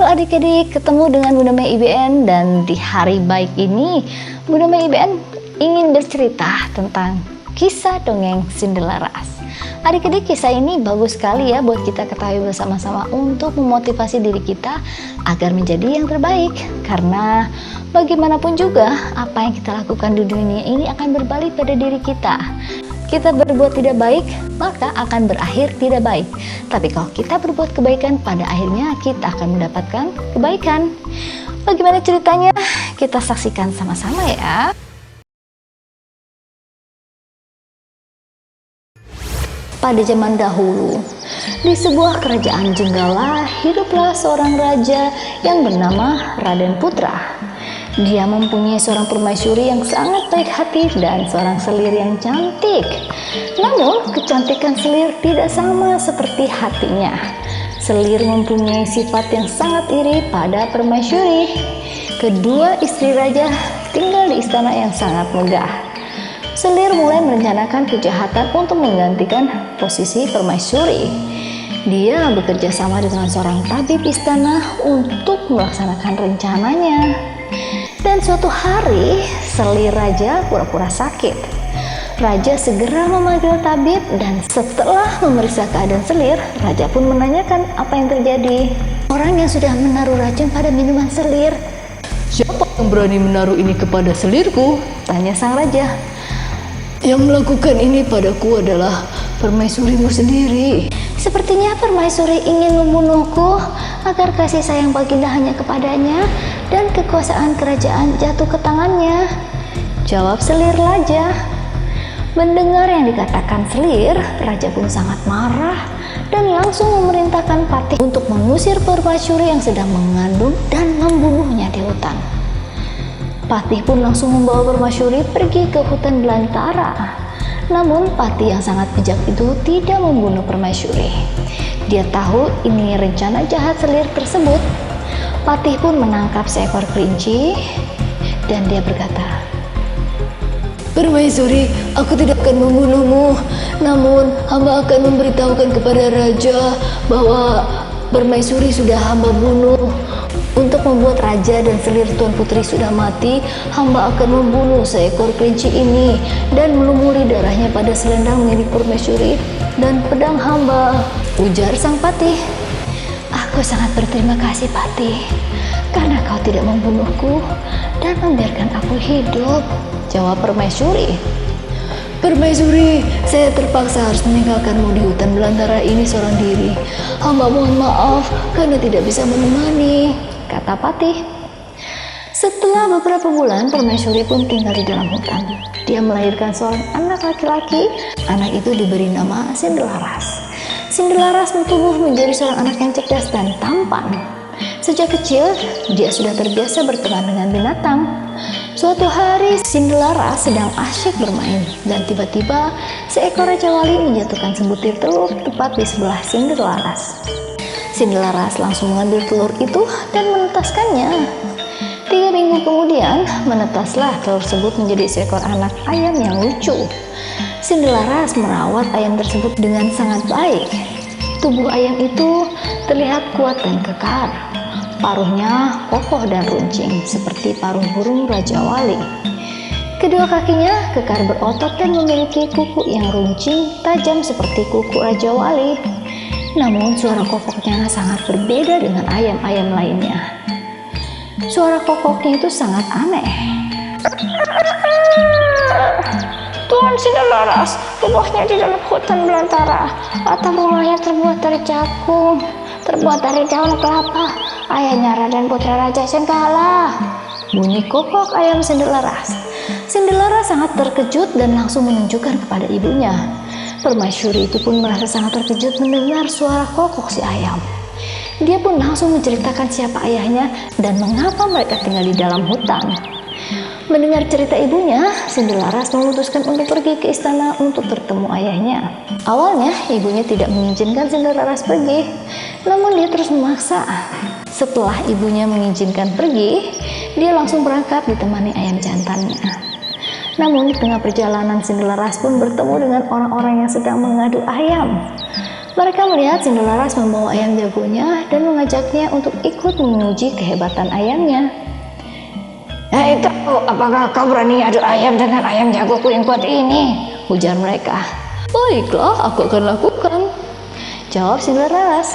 adik-adik, ketemu dengan Bunda Mei IBN, dan di hari baik ini Bunda Mei IBN ingin bercerita tentang kisah dongeng Cinderlaras. Adik-adik, kisah ini bagus sekali ya buat kita ketahui bersama-sama untuk memotivasi diri kita agar menjadi yang terbaik. Karena bagaimanapun juga apa yang kita lakukan di dunia ini akan berbalik pada diri kita. Kita berbuat tidak baik, maka akan berakhir tidak baik. Tapi kalau kita berbuat kebaikan, pada akhirnya kita akan mendapatkan kebaikan. Bagaimana ceritanya? Kita saksikan sama-sama ya. Pada zaman dahulu, di sebuah kerajaan Jenggala, hiduplah seorang raja yang bernama Raden Putra. Dia mempunyai seorang permaisuri yang sangat baik hati dan seorang selir yang cantik. Namun, kecantikan selir tidak sama seperti hatinya. Selir mempunyai sifat yang sangat iri pada permaisuri. Kedua istri raja tinggal di istana yang sangat megah. Selir mulai merencanakan kejahatan untuk menggantikan posisi permaisuri. Dia bekerja sama dengan seorang tabib istana untuk melaksanakan rencananya. Dan suatu hari, selir raja pura-pura sakit. Raja segera memanggil tabib dan setelah memeriksa keadaan selir, raja pun menanyakan apa yang terjadi. Orang yang sudah menaruh racun pada minuman selir. "Siapa yang berani menaruh ini kepada selirku?" tanya sang raja. "Yang melakukan ini padaku adalah permaisurimu sendiri." "Sepertinya permaisuri ingin membunuhku agar kasih sayang baginda hanya kepadanya dan kekuasaan kerajaan jatuh ke tangannya," jawab selir raja. Mendengar yang dikatakan selir, raja pun sangat marah dan langsung memerintahkan Patih untuk mengusir permaisuri yang sedang mengandung dan membunuhnya di hutan. Patih pun langsung membawa permaisuri pergi ke hutan belantara. Namun Patih yang sangat bijak itu tidak membunuh permaisuri. Dia tahu ini rencana jahat selir tersebut. Patih pun menangkap seekor kelinci dan dia berkata, "Permaisuri, aku tidak akan membunuhmu. Namun hamba akan memberitahukan kepada raja bahwa permaisuri sudah hamba bunuh. Untuk membuat raja dan selir tuan putri sudah mati, hamba akan membunuh seekor kelinci ini dan melumuri darahnya pada selendang milik permaisuri dan pedang hamba," ujar sang Patih. "Aku sangat berterima kasih Patih, karena kau tidak membunuhku dan membiarkan aku hidup," jawab permaisuri. "Permaisuri, saya terpaksa harus meninggalkanmu di hutan belantara ini seorang diri. Hamba mohon maaf karena tidak bisa menemani," kata Patih. Setelah beberapa bulan, permaisuri pun tinggal di dalam hutan. Dia melahirkan seorang anak laki-laki. Anak itu diberi nama Cinderlaras. Cinderlaras tumbuh menjadi seorang anak yang cerdas dan tampan. Sejak kecil, dia sudah terbiasa berteman dengan binatang. Suatu hari, Cinderlaras sedang asyik bermain dan tiba-tiba seekor raja wali menjatuhkan sebutir telur tepat di sebelah Cinderlaras. Cinderlaras langsung mengambil telur itu dan menetaskannya. 3 minggu kemudian, menetaslah telur tersebut menjadi seekor anak ayam yang lucu. Cinderlaras merawat ayam tersebut dengan sangat baik. Tubuh ayam itu terlihat kuat dan kekar. Paruhnya kokoh dan runcing seperti paruh burung Raja Wali. Kedua kakinya kekar berotot dan memiliki kuku yang runcing tajam seperti kuku Raja Wali. Namun suara kokoknya sangat berbeda dengan ayam-ayam lainnya. Suara kokoknya itu sangat aneh. "Tuan Cinderlaras, rumahnya di dalam hutan belantara. Atap rumahnya terbuat dari cakung, terbuat dari daun kelapa. Ayahnya Raden Putra Raja Jenggala," bunyi kokok ayam Cinderlaras. Cinderlaras sangat terkejut dan langsung menunjukkan kepada ibunya. Permaisuri itu pun merasa sangat terkejut mendengar suara kokok si ayam. Dia pun langsung menceritakan siapa ayahnya dan mengapa mereka tinggal di dalam hutan. Mendengar cerita ibunya, Cinderlaras memutuskan untuk pergi ke istana untuk bertemu ayahnya. Awalnya, ibunya tidak mengizinkan Cinderlaras pergi, namun dia terus memaksa. Setelah ibunya mengizinkan pergi, dia langsung berangkat ditemani ayam jantannya. Namun di tengah perjalanan, Cinderlaras pun bertemu dengan orang-orang yang sedang mengadu ayam. Mereka melihat Cinderlaras membawa ayam jagonya dan mengajaknya untuk ikut menguji kehebatan ayamnya. "Hei kau, apakah kau berani adu ayam dengan ayam jagoku yang kuat ini?" ujar mereka. "Baiklah, aku akan lakukan," jawab Cinderlaras.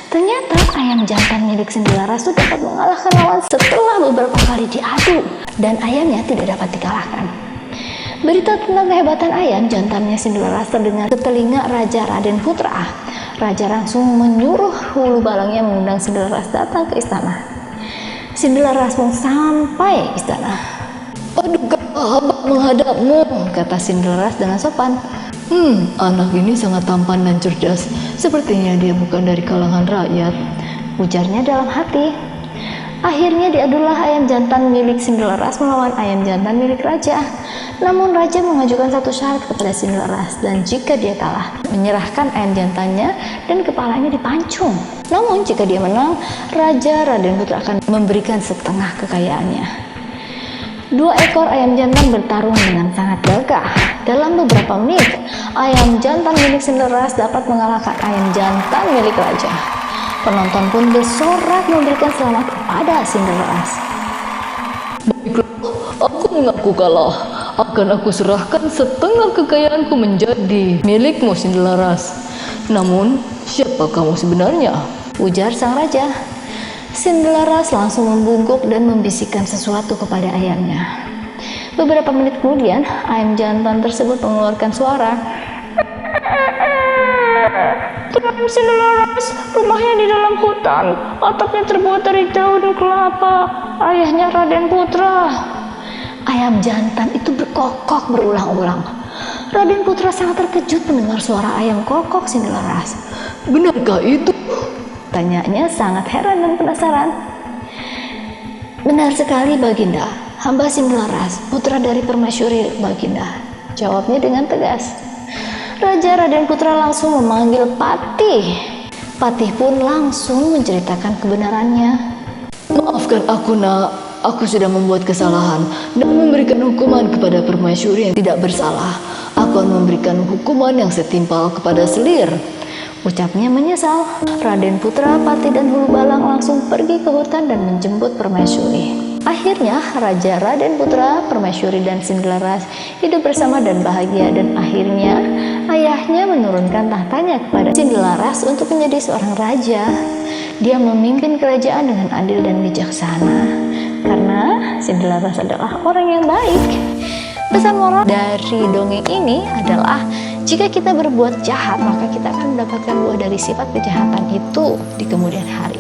Ternyata ayam jantan milik Cinderlaras itu dapat mengalahkan lawan setelah beberapa kali diadu, dan ayamnya tidak dapat dikalahkan. Berita tentang kehebatan ayam jantannya Cinderlaras terdengar ke telinga Raja Raden Putra. Raja langsung menyuruh hulu balangnya mengundang Cinderlaras datang ke istana. Cinderlaras pun sampai istana. "Adukah hamba menghadapmu?" kata Cinderlaras dengan sopan. Anak ini sangat tampan dan cerdas. Sepertinya dia bukan dari kalangan rakyat," ujarnya dalam hati. Akhirnya diadulah ayam jantan milik Cinderlaras melawan ayam jantan milik raja. Namun raja mengajukan satu syarat kepada Cinderlaras, dan jika dia kalah, menyerahkan ayam jantannya dan kepalanya dipancung. Namun jika dia menang, Raja Raden Putra akan memberikan setengah kekayaannya. 2 ekor ayam jantan bertarung dengan sangat gagah. Dalam beberapa menit, ayam jantan milik Cinderlaras dapat mengalahkan ayam jantan milik raja. Penonton pun bersorak memberikan selamat kepada Cinderlaras. "Baiklah, aku mengaku kalah. Akan aku serahkan setengah kekayaanku menjadi milikmu, Cinderlaras. Namun, siapa kamu sebenarnya?" ujar sang raja. Cinderlaras langsung membungkuk dan membisikkan sesuatu kepada ayamnya. Beberapa menit kemudian, ayam jantan tersebut mengeluarkan suara. "Tuan Cinderlaras, rumahnya di dalam hutan. Atapnya terbuat dari daun kelapa. Ayahnya Raden Putra." Ayam jantan itu berkokok berulang-ulang. Raden Putra sangat terkejut mendengar suara ayam kokok Cinderlaras. "Benarkah itu?" tanyanya sangat heran dan penasaran. "Benar sekali, Baginda. Hamba Cinderlaras, putra dari permaisuri Baginda," jawabnya dengan tegas. Raja Raden Putra langsung memanggil Patih. Patih pun langsung menceritakan kebenarannya. "Maafkan aku, Nak. Aku sudah membuat kesalahan dan memberikan hukuman kepada permaisuri yang tidak bersalah. Aku akan memberikan hukuman yang setimpal kepada Selir," ucapnya menyesal. Raden Putra, Patih, dan Hulu Balang langsung pergi ke hutan dan menjemput permaisuri. Akhirnya Raja Raden Putra, permaisuri, dan Cinderlaras hidup bersama dan bahagia, dan akhirnya ayahnya menurunkan tahtanya kepada Cinderlaras untuk menjadi seorang raja. Dia memimpin kerajaan dengan adil dan bijaksana karena Cinderlaras adalah orang yang baik. Pesan moral dari dongeng ini adalah jika kita berbuat jahat, maka kita akan mendapatkan buah dari sifat kejahatan itu di kemudian hari.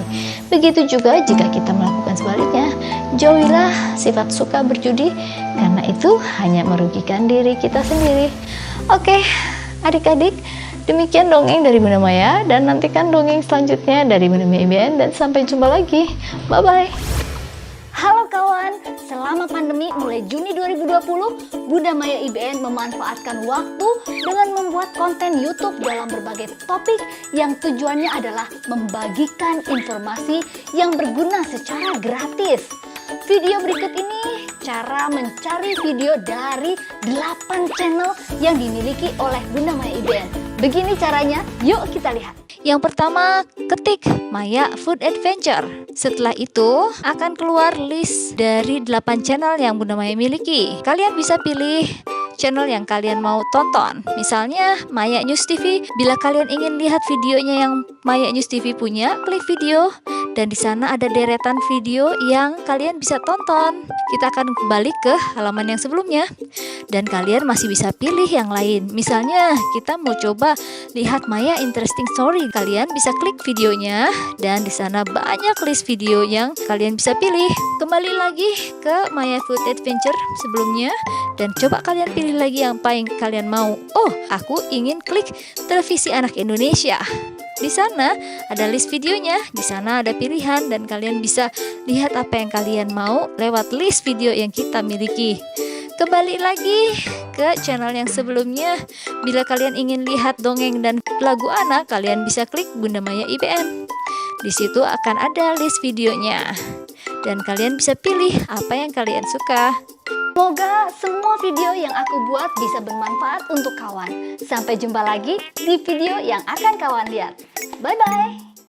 Begitu juga jika kita melakukan sebaliknya, jauhilah sifat suka berjudi, karena itu hanya merugikan diri kita sendiri. Oke, adik-adik, demikian dongeng dari Bunda Maya, dan nantikan dongeng selanjutnya dari Bunda Maya IBN, dan sampai jumpa lagi. Bye-bye. Halo kawan, selama pandemi mulai Juni 2020, Bunda Maya IBN memanfaatkan waktu dengan membuat konten YouTube dalam berbagai topik yang tujuannya adalah membagikan informasi yang berguna secara gratis. Video berikut ini cara mencari video dari 8 channel yang dimiliki oleh Bunda Maya IBN. Begini caranya, yuk kita lihat. Yang pertama, ketik Maya Food Adventure. Setelah itu akan keluar list dari 8 channel yang Bunda Maya miliki. Kalian bisa pilih channel yang kalian mau tonton. Misalnya Maya News TV. Bila kalian ingin lihat videonya yang Maya News TV punya, klik video, dan di sana ada deretan video yang kalian bisa tonton. Kita akan kembali ke halaman yang sebelumnya, dan kalian masih bisa pilih yang lain. Misalnya kita mau coba lihat Maya Interesting Story, kalian bisa klik videonya, dan di sana banyak list video yang kalian bisa pilih. Kembali lagi ke Maya Food Adventure sebelumnya, dan coba kalian pilih lagi yang paling kalian mau. Oh, aku ingin klik Televisi Anak Indonesia. Di sana ada list videonya, di sana ada pilihan, dan kalian bisa lihat apa yang kalian mau lewat list video yang kita miliki. Kembali lagi ke channel yang sebelumnya. Bila kalian ingin lihat dongeng dan lagu anak, kalian bisa klik Bunda Maya IBN. Di situ akan ada list videonya, dan kalian bisa pilih apa yang kalian suka. Semoga semua video yang aku buat bisa bermanfaat untuk kawan. Sampai jumpa lagi di video yang akan kawan lihat. Bye-bye!